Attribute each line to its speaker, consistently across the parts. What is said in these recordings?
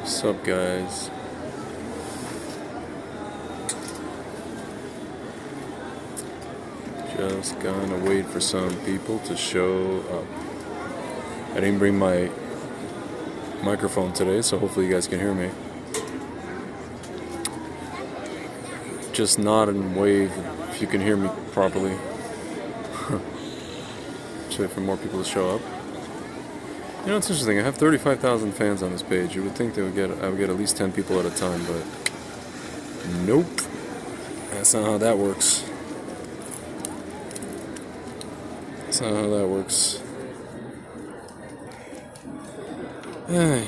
Speaker 1: What's up, guys? Just gonna wait for some people to show up. I didn't bring my microphone today, so hopefully you guys can hear me. Just nod and wave if you can hear me properly. Just wait for more people to show up. You know, it's interesting. I have 35,000 fans on this page. You would think I would get at least 10 people at a time, but nope. That's not how that works. That's not how that works. Hey.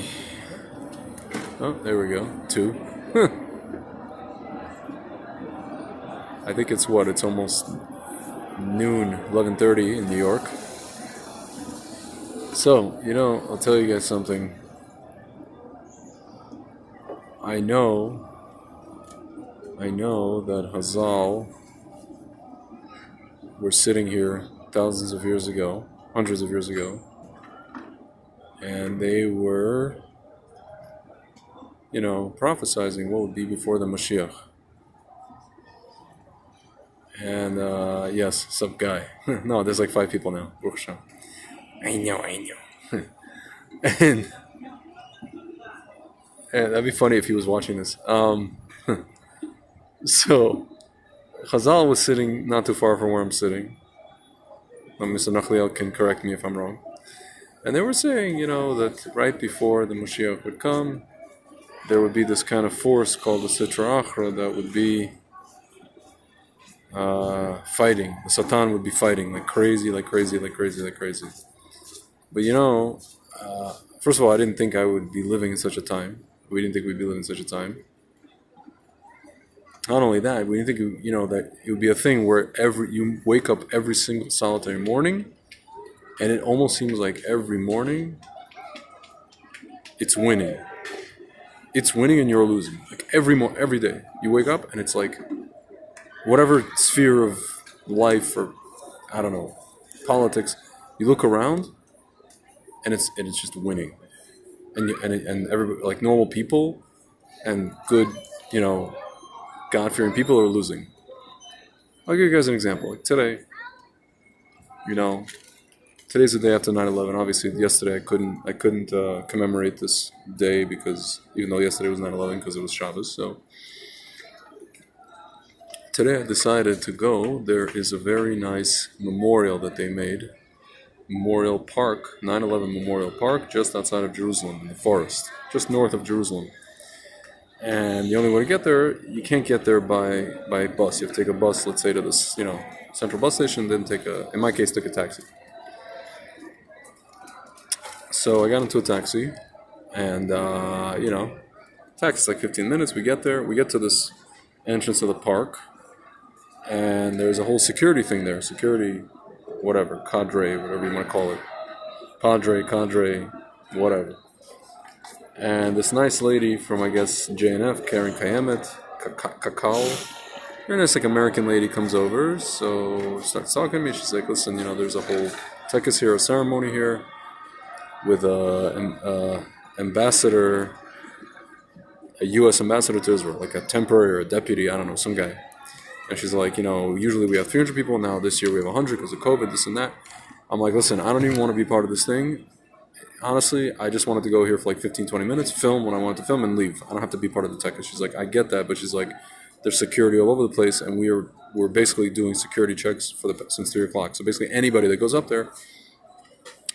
Speaker 1: Oh, there we go. 2. I think it's what? It's almost noon, 11:30 in New York. So, I'll tell you guys something. I know that Hazal were sitting here thousands of years ago, hundreds of years ago, and they were, prophesizing what would be before the Mashiach. And, yes, sup guy. No, there's like 5 people now. I know. and that'd be funny if he was watching this. So, Chazal was sitting not too far from where I'm sitting. Mr. Nachliel can correct me if I'm wrong. And they were saying, that right before the Mashiach would come, there would be this kind of force called the Sitra Achra that would be fighting. The Satan would be fighting like crazy. But first of all, I didn't think I would be living in such a time. We didn't think we'd be living in such a time. Not only that, we didn't think that it would be a thing where you wake up every single solitary morning, and it almost seems like every morning it's winning. It's winning and you're losing. Like every day you wake up and it's like whatever sphere of life or I don't know politics, you look around and it's just winning, and everybody, like normal people and good God-fearing people are losing. I'll give you guys an example. Like today, today's the day after 9/11. Obviously, yesterday I couldn't commemorate this day because even though yesterday was 9/11 because it was Shabbos. So today I decided to go. There is a very nice memorial that they made. Memorial Park, 9/11 Memorial Park, just outside of Jerusalem in the forest, just north of Jerusalem. And the only way to get there, you can't get there by bus. You have to take a bus, let's say, to this, central bus station, then in my case, take a taxi. So I got into a taxi, and, taxi's like 15 minutes. We get there, we get to this entrance of the park, and there's a whole security thing there. Security, whatever, cadre, whatever you want to call it. Padre, whatever. And this nice lady from, I guess, JNF, Karen Kayemet, Kakao, very nice, like, American lady comes over, so starts talking to me. She's like, listen, there's a whole Tekes here, a ceremony here, with an ambassador, a U.S. ambassador to Israel, like a temporary or a deputy, I don't know, some guy. And she's like, usually we have 300 people, now this year we have 100 because of COVID, this and that. I'm like, listen, I don't even want to be part of this thing. Honestly, I just wanted to go here for like 15, 20 minutes, film when I wanted to film, and leave. I don't have to be part of the tech. She's like, I get that, but she's like, there's security all over the place, and we're basically doing security checks since 3 o'clock. So basically, anybody that goes up there,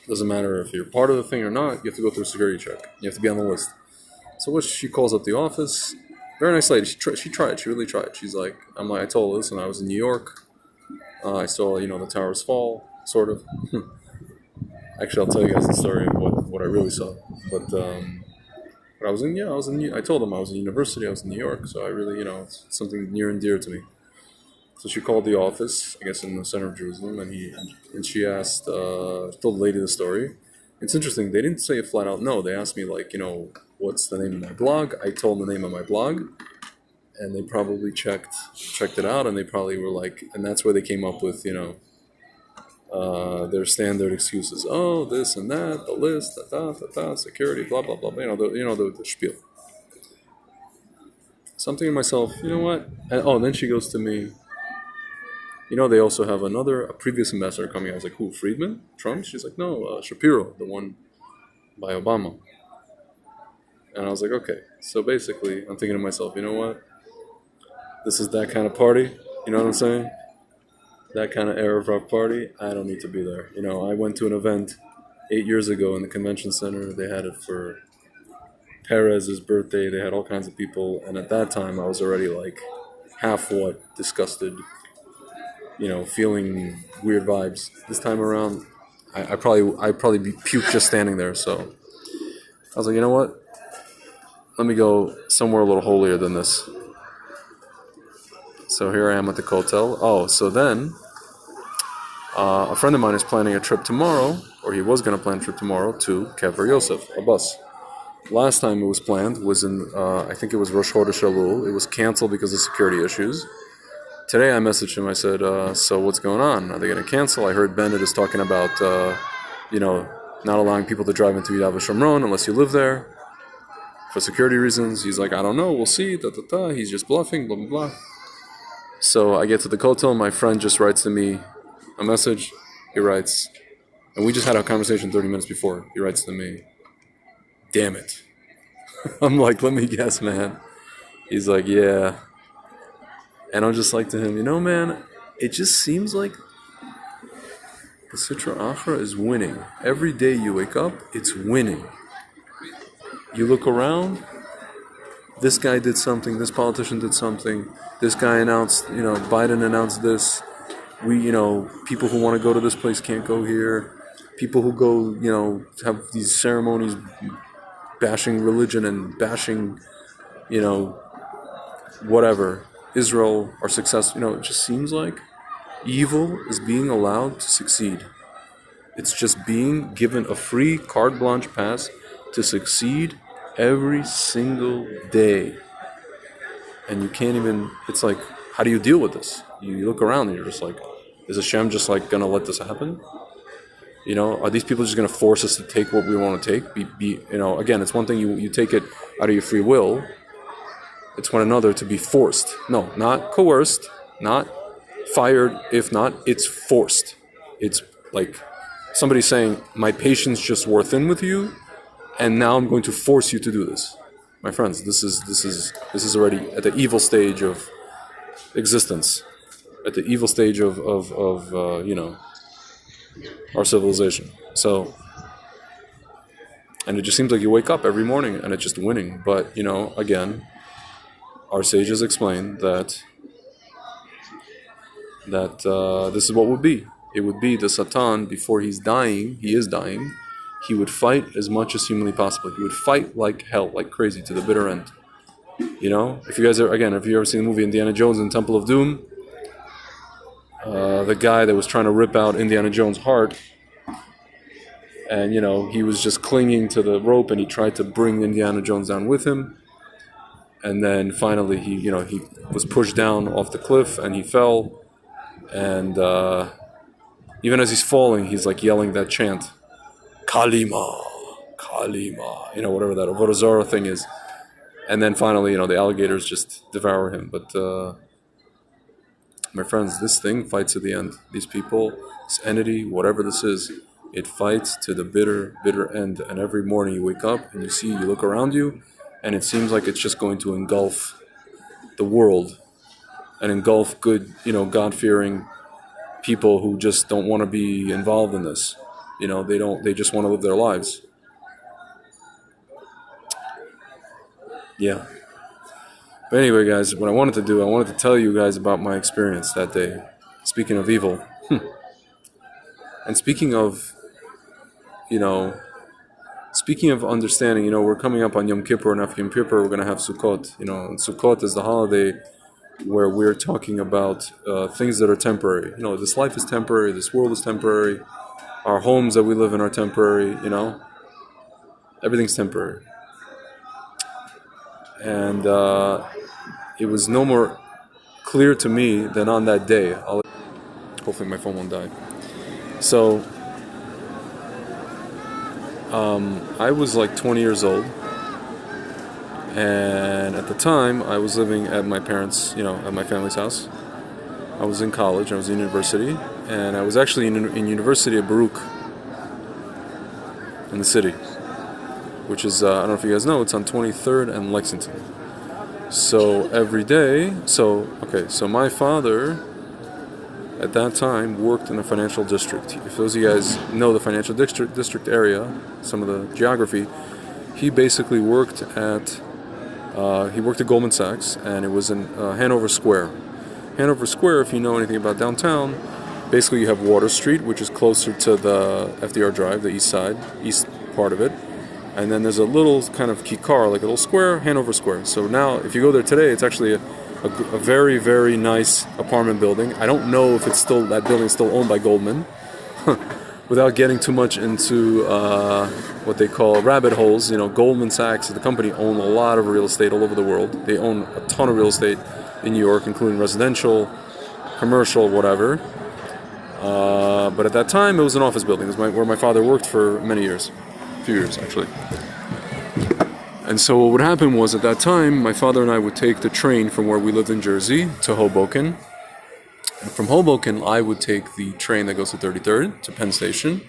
Speaker 1: doesn't matter if you're part of the thing or not, you have to go through a security check. You have to be on the list. So she calls up the office. Very nice lady. She tried. She really tried. She's like, I told her, listen, I was in New York. I saw, the towers fall, sort of. Actually, I'll tell you guys the story of what I really saw. But I told them I was in university, I was in New York, so I really, it's something near and dear to me. So she called the office, I guess in the center of Jerusalem, and she asked, told the lady the story. It's interesting, they didn't say a flat out no. They asked me, like, what's the name of my blog? I told them the name of my blog, and they probably checked it out, and they probably were like, and that's where they came up with, their standard excuses. Oh, this and that, the list, security, blah blah blah. The spiel. So I'm thinking to myself, you know what? And then she goes to me, they also have a previous ambassador coming. I was like, who, Friedman? Trump? She's like, no, Shapiro, the one by Obama. And I was like, okay. So basically, I'm thinking to myself, you know what? This is that kind of party. You know what I'm saying? That kind of Erev party. I don't need to be there. I went to an event 8 years ago in the convention center. They had it for Perez's birthday. They had all kinds of people. And at that time, I was already like half what disgusted, feeling weird vibes. This time around, I'd probably be puke just standing there. So I was like, you know what? Let me go somewhere a little holier than this. So here I am at the hotel. Oh, so then a friend of mine is planning a trip tomorrow, or he was going to plan a trip tomorrow to Kever Yosef, a bus. Last time it was planned was in, I think it was Rosh Chodesh Elul. It was canceled because of security issues. Today I messaged him. I said, so what's going on? Are they going to cancel? I heard Bennett is talking about, not allowing people to drive into Yadav Shomron unless you live there for security reasons. He's like, I don't know. We'll see. He's just bluffing, blah, blah, blah. So I get to the hotel. My friend just writes to me a message. He writes, and we just had a conversation 30 minutes before. He writes to me, damn it. I'm like, let me guess, man. He's like, yeah. And I'm just like to him, man, it just seems like the Sitra Achra is winning. Every day you wake up, it's winning. You look around, this guy did something, this politician did something, this guy announced, Biden announced this. People who want to go to this place can't go here. People who go, have these ceremonies bashing religion and bashing, whatever. Israel are successful. It just seems like evil is being allowed to succeed. It's just being given a free carte blanche pass to succeed every single day. And you can't even, it's like, how do you deal with this? You look around and you're just like, is Hashem just like going to let this happen? Are these people just going to force us to take what we want to take? Again, it's one thing you take it out of your free will. It's one another to be forced. No, not coerced, not fired. If not, it's forced. It's like somebody saying, my patience just wore thin with you, and now I'm going to force you to do this. My friends, this is already at the evil stage of existence, at the evil stage of our civilization. So, and it just seems like you wake up every morning and it's just winning. But again, our sages explain that this is what would be. It would be the Satan before he is dying, he would fight as much as humanly possible. He would fight like hell, like crazy, to the bitter end. If you guys if you ever seen the movie Indiana Jones and Temple of Doom, the guy that was trying to rip out Indiana Jones' heart, and he was just clinging to the rope, and he tried to bring Indiana Jones down with him. And then finally, he was pushed down off the cliff, and he fell. And even as he's falling, he's like yelling that chant, Kalima, Kalima, whatever that Avodah Zarah thing is. And then finally, the alligators just devour him. But my friends, this thing fights to the end. These people, this entity, whatever this is, it fights to the bitter, bitter end. And every morning you wake up and you look around you, and it seems like it's just going to engulf the world and engulf good, God-fearing people who just don't want to be involved in this. They just want to live their lives. Yeah. But anyway, guys, what I wanted to tell you guys about my experience that day. Speaking of evil. And speaking of understanding, we're coming up on Yom Kippur, and after Yom Kippur, we're going to have Sukkot. And Sukkot is the holiday where we're talking about things that are temporary. This life is temporary, this world is temporary, our homes that we live in are temporary, everything's temporary. And it was no more clear to me than on that day. Hopefully my phone won't die. So, I was like 20 years old, And at the time, I was living at my parents', at my family's house. I was in college. I was in university, and I was actually in University of Baruch in the city, which is I don't know if you guys know. It's on 23rd and Lexington. So every day, so my father at that time worked in the financial district. If those of you guys know the financial district area, some of the geography, he basically worked at Goldman Sachs, and it was in Hanover Square. Hanover Square, if you know anything about downtown, basically you have Water Street, which is closer to the FDR Drive, the east part of it. And then there's a little kind of kikar, like a little square, Hanover Square. So now, if you go there today, it's actually a very, very nice apartment building. I don't know if that building is still owned by Goldman. Without getting too much into what they call rabbit holes, Goldman Sachs, the company, own a lot of real estate all over the world. They own a ton of real estate in New York, including residential, commercial, whatever. But at that time, it was an office building. It was where my father worked for many years. A few years, actually. And so what would happen was, at that time, my father and I would take the train from where we lived in Jersey to Hoboken. And from Hoboken, I would take the train that goes to 33rd, to Penn Station.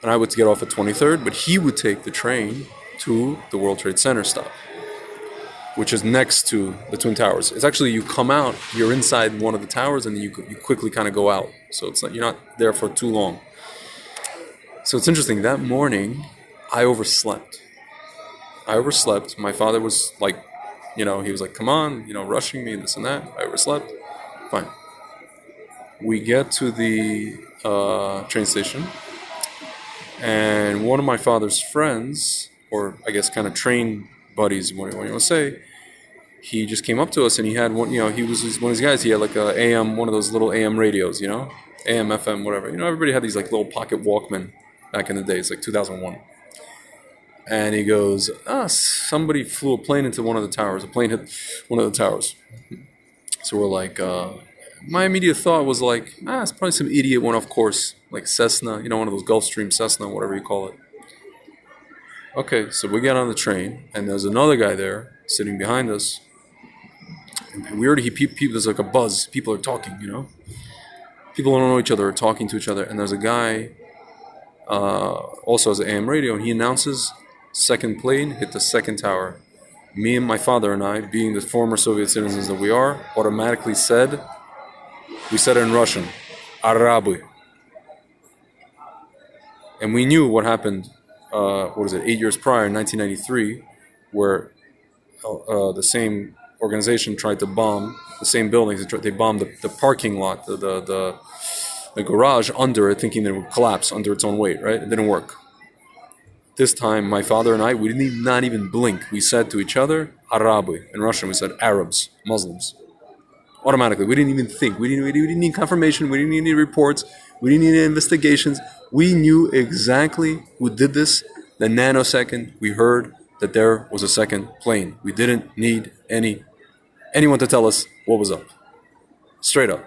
Speaker 1: And I would get off at 23rd, but he would take the train to the World Trade Center stop, which is next to the Twin Towers. It's actually, you come out, you're inside one of the towers, and then you quickly kind of go out. So it's you're not there for too long. So it's interesting, that morning, I overslept. My father was like, he was like, come on, rushing me, this and that. I overslept. Fine. We get to the train station, and one of my father's friends, or I guess kind of train buddies, what you want to say, he just came up to us, and he had one, he was one of these guys, he had like a AM, one of those little AM radios, AM, FM, whatever. Everybody had these like little pocket Walkman back in the days, like 2001. And he goes, somebody flew a plane into one of the towers. A plane hit one of the towers. So we're like, my immediate thought was like, it's probably some idiot went off course, like Cessna, one of those Gulfstream Cessna, whatever you call it. Okay, so we get on the train, and there's another guy there sitting behind us. And we already, there's like a buzz. People are talking, People don't know each other, are talking to each other. And there's a guy, also has an AM radio, and he announces, second plane hit the second tower. Me and my father and I, being the former Soviet citizens that we are, automatically said it in Russian, Arabi. And we knew what happened, 8 years prior, in 1993, where the same organization tried to bomb the same buildings. They bombed the parking lot, the garage under it, thinking that it would collapse under its own weight, right? It didn't work. This time, my father and I, we didn't not even blink. We said to each other, Arabi. In Russian, we said Arabs, Muslims. Automatically. We didn't even think. We didn't need confirmation. We didn't need any reports. We didn't need any investigations. We knew exactly who did this. The nanosecond we heard that there was a second plane. We didn't need anyone to tell us what was up. Straight up.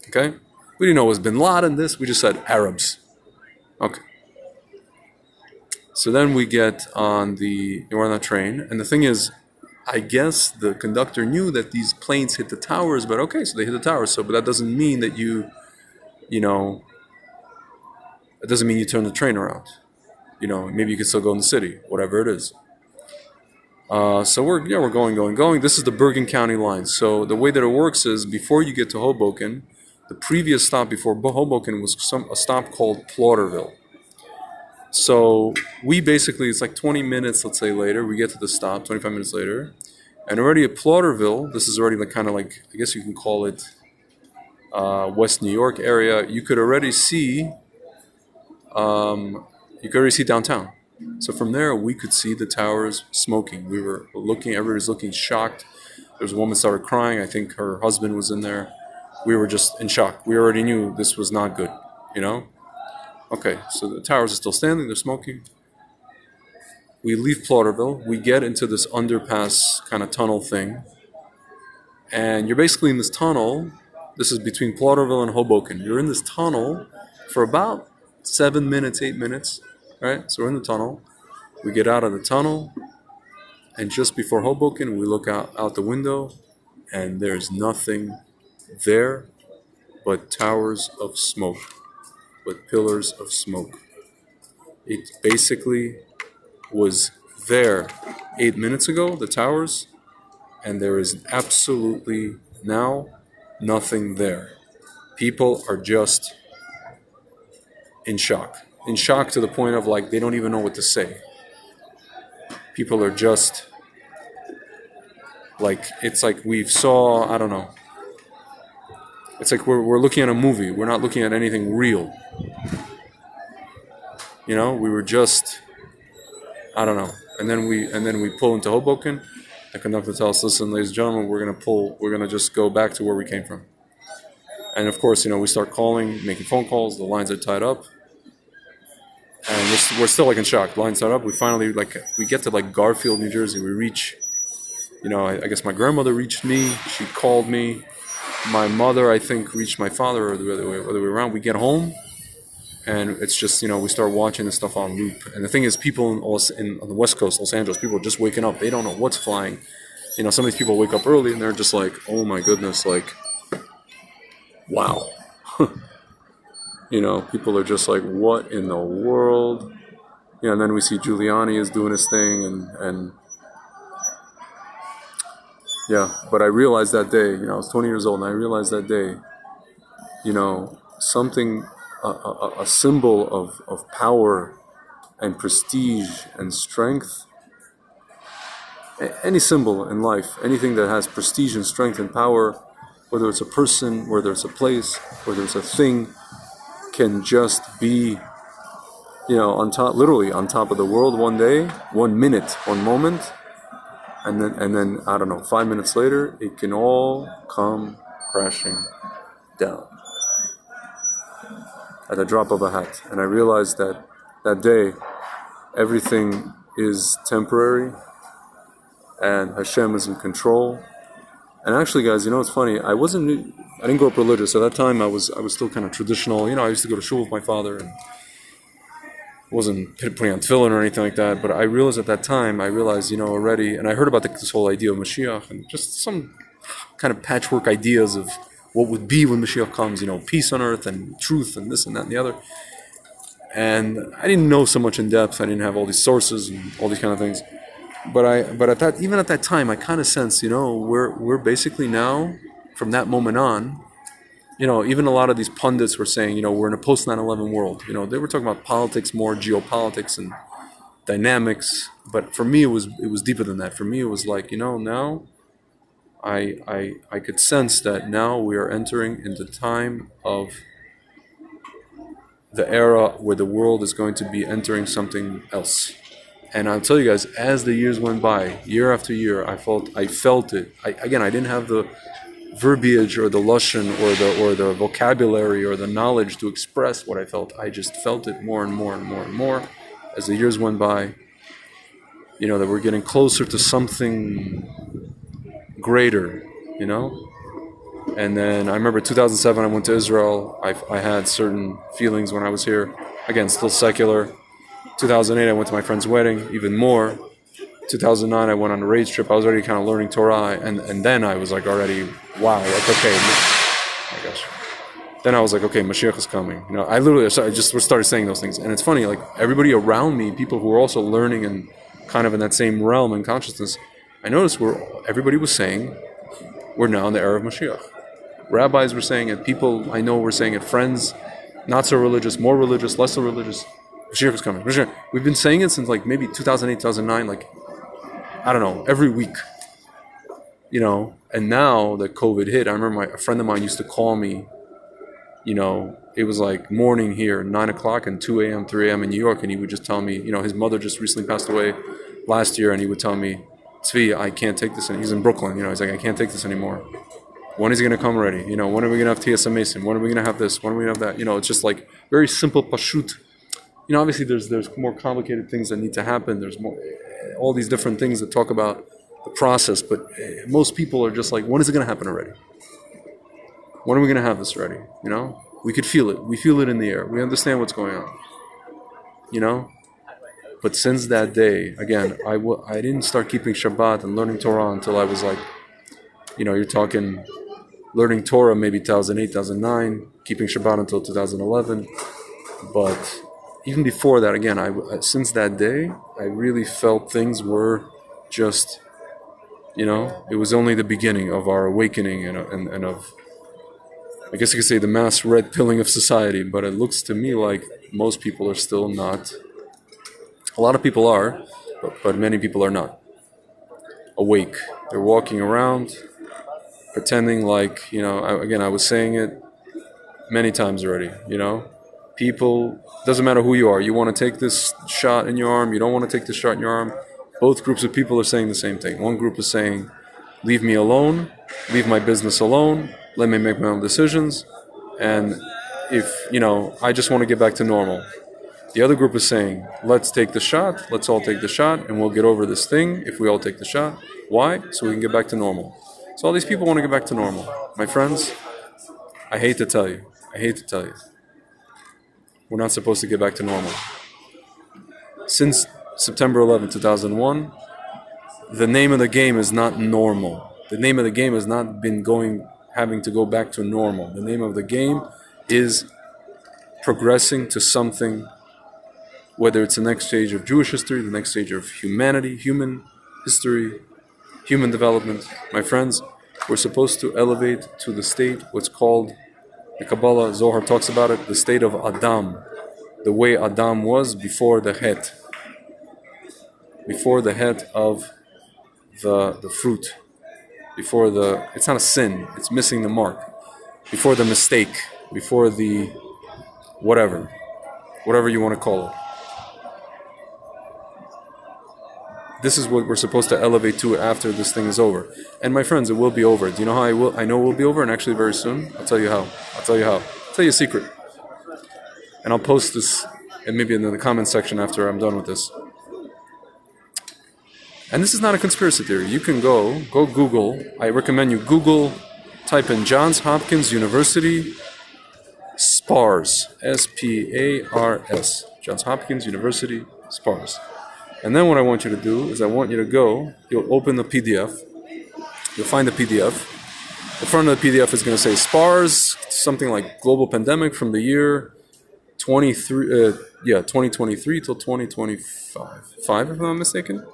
Speaker 1: Okay? We didn't know it was Bin Laden, this. We just said Arabs. Okay. So then we get we're on that train. And the thing is, I guess the conductor knew that these planes hit the towers, but okay, so they hit the towers. But that doesn't mean that it doesn't mean you turn the train around. Maybe you can still go in the city, whatever it is. So we're going. This is the Bergen County line. So the way that it works is, before you get to Hoboken, the previous stop before Hoboken was a stop called Plauderville. So we basically, it's like 20 minutes, let's say, later, we get to the stop, 25 minutes later, and already at Plauderville, this is already I guess you can call it West New York area, you could already see downtown. So from there, we could see the towers smoking. We were looking, everybody's looking shocked. There was a woman started crying. I think her husband was in there. We were just in shock. We already knew this was not good, Okay, so the towers are still standing, they're smoking. We leave Plauderville, we get into this underpass kind of tunnel thing. And you're basically in this tunnel. This is between Plauderville and Hoboken. You're in this tunnel for about 7 minutes, 8 minutes, right? So we're in the tunnel. We get out of the tunnel. And just before Hoboken, we look out the window, and there's nothing there but towers of smoke, but pillars of smoke. It basically was there 8 minutes ago, the towers, and there is absolutely now nothing there. People are just in shock. In shock to the point of like they don't even know what to say. People are just like, it's like we've saw, I don't know. It's like we're looking at a movie. We're not looking at anything real. You know, we were just, I don't know. And then we pull into Hoboken. The conductor tells us, listen, ladies and gentlemen, we're gonna just go back to where we came from. And of course, we start calling, making phone calls, the lines are tied up. And we're still like in shock. The lines tied up. We finally we get to like Garfield, New Jersey. We reach, I guess my grandmother reached me. She called me. My mother, I think, reached my father, or the other way around. We get home, and it's just, we start watching this stuff on loop. And the thing is, people on the West Coast, Los Angeles, people are just waking up. They don't know what's flying. Some of these people wake up early, and they're just like, oh my goodness, like, wow. People are just like, what in the world? And then we see Giuliani is doing his thing, and yeah, but I realized that day, I was 20 years old, and I realized that day, something, a symbol of power and prestige and strength, any symbol in life, anything that has prestige and strength and power, whether it's a person, whether it's a place, whether it's a thing, can just be, on top, literally on top of the world one day, 1 minute, 1 moment. And then I don't know, 5 minutes later, it can all come crashing down at the drop of a hat. And I realized that day, everything is temporary, and Hashem is in control. And actually, guys, it's funny. I didn't grow up religious at that time. I was still kind of traditional. I used to go to shul with my father, and wasn't putting on tefillin or anything like that, but I realized at that time, already, and I heard about this whole idea of Mashiach, and just some kind of patchwork ideas of what would be when Mashiach comes, peace on earth and truth and this and that and the other. And I didn't know so much in depth. I didn't have all these sources and all these kind of things. But at that time, I kind of sensed, we're basically now, from that moment on, even a lot of these pundits were saying, we're in a post 9/11 world. They were talking about politics, more geopolitics and dynamics. But for me, it was deeper than that. For me, it was like, now I could sense that now we are entering into time of the era where the world is going to be entering something else. And I'll tell you guys, as the years went by, year after year, I felt it. I didn't have the verbiage or the lashon or the vocabulary or the knowledge to express what I felt. I just felt it more and more and more and more as the years went by. That we're getting closer to something greater. And then I remember 2007, I went to Israel. I had certain feelings when I was here. Again, still secular. 2008, I went to my friend's wedding, even more. 2009, I went on a race trip. I was already kind of learning Torah, and then I was like already, wow, like, okay, oh my gosh. Then I was like, okay, Mashiach is coming. I just started saying those things. And it's funny, like everybody around me, people who were also learning and kind of in that same realm and consciousness, I noticed everybody was saying, we're now in the era of Mashiach. Rabbis were saying it, people I know were saying it, friends, not so religious, more religious, less so religious. Mashiach is coming. Mashiach. We've been saying it since like maybe 2008, 2009, like, I don't know, every week. And now that COVID hit, I remember a friend of mine used to call me, it was like morning here, 9 o'clock and 2 a.m., 3 a.m. in New York, and he would just tell me, his mother just recently passed away last year, and he would tell me, Tzvi, I can't take this anymore. He's in Brooklyn, he's like, I can't take this anymore. When is he going to come already? When are we going to have T.S. Mason? When are we going to have this? When are we going to have that? It's just like very simple, pashut. Obviously there's more complicated things that need to happen. There's more, all these different things that talk about the process, but most people are just like, when is it going to happen already? When are we going to have this ready? We could feel it. We feel it in the air. We understand what's going on. But since that day, again, I didn't start keeping Shabbat and learning Torah until I was like, you're talking learning Torah maybe 2008, 2009, keeping Shabbat until 2011. But even before that, again, since that day, I really felt things were just, it was only the beginning of our awakening and of, I guess you could say, the mass red pilling of society. But it looks to me like most people are still not. A lot of people are, but many people are not awake. They're walking around pretending like, I was saying it many times already, people, doesn't matter who you are, you want to take this shot in your arm, you don't want to take this shot in your arm. Both groups of people are saying the same thing. One group is saying, leave me alone, leave my business alone, let me make my own decisions, and if, I just want to get back to normal. The other group is saying, let's take the shot, let's all take the shot, and we'll get over this thing if we all take the shot. Why? So we can get back to normal. So all these people want to get back to normal. My friends, I hate to tell you, we're not supposed to get back to normal. Since September 11, 2001, the name of the game is not normal. The name of the game has not been having to go back to normal. The name of the game is progressing to something, whether it's the next stage of Jewish history, the next stage of humanity, human history, human development. My friends, we're supposed to elevate to the state, what's called, the Kabbalah, Zohar talks about it, the state of Adam, the way Adam was before the het of the fruit, it's not a sin, it's missing the mark, before the mistake, before the whatever you want to call it. This is what we're supposed to elevate to after this thing is over. And my friends, it will be over. Do you know how I know it will be over? And actually very soon, I'll tell you how. I'll tell you a secret. And I'll post this and maybe in the comment section after I'm done with this. And this is not a conspiracy theory. You can go Google. I recommend you Google, type in Johns Hopkins University SPARS, SPARS, Johns Hopkins University SPARS. And then what I want you to do is you'll open the PDF, you'll find the PDF. The front of the PDF is going to say SPARS, something like global pandemic from the year 2023 till 2025, if I'm not mistaken.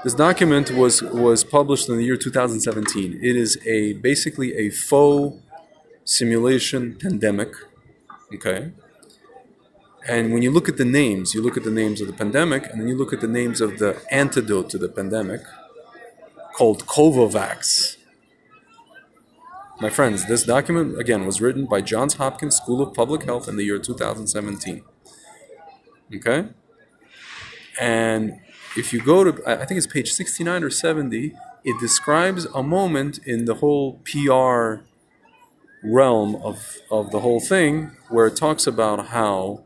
Speaker 1: This document was published in the year 2017. It is basically a faux simulation pandemic, okay? And when you look at the names, of the pandemic, and then you look at the names of the antidote to the pandemic, called Covovax. My friends, this document, again, was written by Johns Hopkins School of Public Health in the year 2017. Okay? And if you go to, I think it's page 69 or 70, it describes a moment in the whole PR realm of the whole thing where it talks about how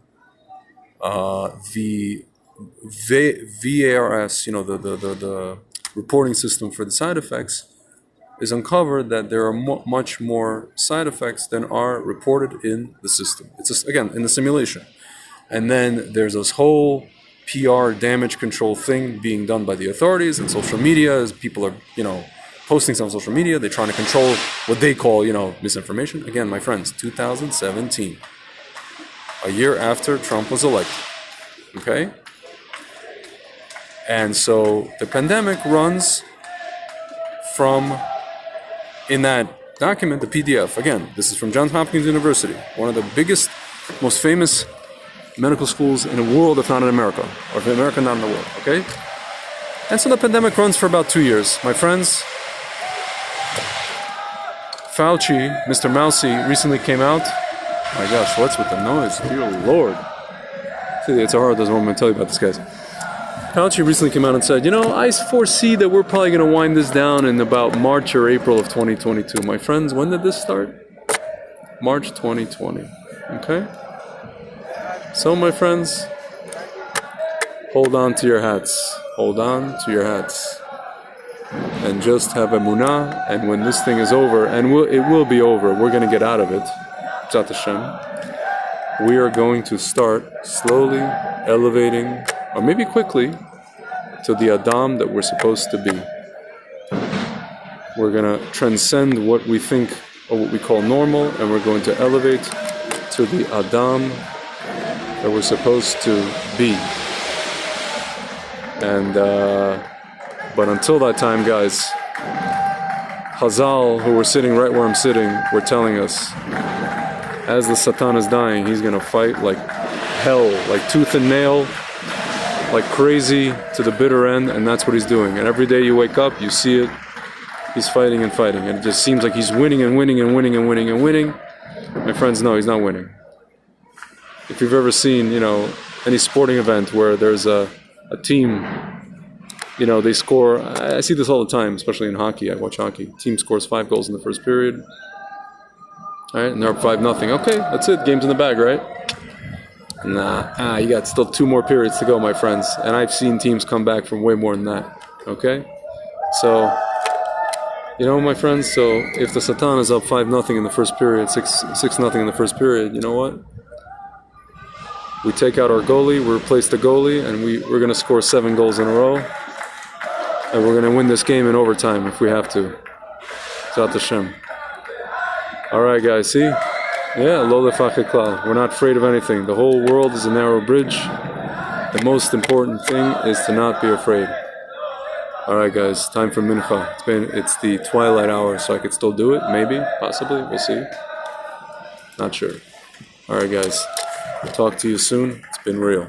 Speaker 1: the VARS, the reporting system for the side effects, is uncovered that there are much more side effects than are reported in the system. It's just, again, in the simulation. And then there's this whole PR damage control thing being done by the authorities and social media, as people are, posting stuff on social media. They're trying to control what they call, misinformation. Again, my friends, 2017. A year after Trump was elected, okay? And so the pandemic runs from, in that document, the PDF, again, this is from Johns Hopkins University, one of the biggest, most famous medical schools in the world, if not in America, or if in America, not in the world, okay? And so the pandemic runs for about 2 years. My friends, Fauci, Mr. Mousy, recently came out. My gosh, what's with the noise? Dear Lord. See, it's hard, doesn't want me to tell you about this, guys. Fauci recently came out and said, I foresee that we're probably going to wind this down in about March or April of 2022. My friends, when did this start? March 2020. Okay? So, my friends, hold on to your hats. Hold on to your hats. And just have emunah, and when this thing is over, and it will be over, we're going to get out of it. Zat Hashem. We are going to start slowly elevating or maybe quickly, to the Adam that we're supposed to be. We're going to transcend what we think or what we call normal, and we're going to elevate to the Adam that we're supposed to be. And but until that time, guys, Hazal, who were sitting right where I'm sitting, were telling us, as the Satan is dying, he's going to fight like hell, like tooth and nail, like crazy to the bitter end, and that's what he's doing. And every day you wake up, you see it, he's fighting and fighting, and it just seems like he's winning and winning and winning and winning and winning. My friends, no, he's not winning. If you've ever seen, any sporting event where there's a team, they score, I see this all the time, especially in hockey, I watch hockey. Team scores 5 goals in the first period. All right, and they're up 5-0. Okay, that's it, game's in the bag, right? Nah, you got still 2 more periods to go, my friends. And I've seen teams come back from way more than that, okay? So, my friends, so if the Satan is up 5-0 in the first period, 6-0 in the first period, you know what? We take out our goalie, we replace the goalie, and we're going to score 7 goals in a row. And we're going to win this game in overtime if we have to. Zat Hashem. All right, guys, see? Yeah, lo lefachid klal. We're not afraid of anything. The whole world is a narrow bridge. The most important thing is to not be afraid. All right, guys, time for mincha. It's the twilight hour, so I could still do it. Maybe, possibly, we'll see. Not sure. All right, guys, talk to you soon. It's been real.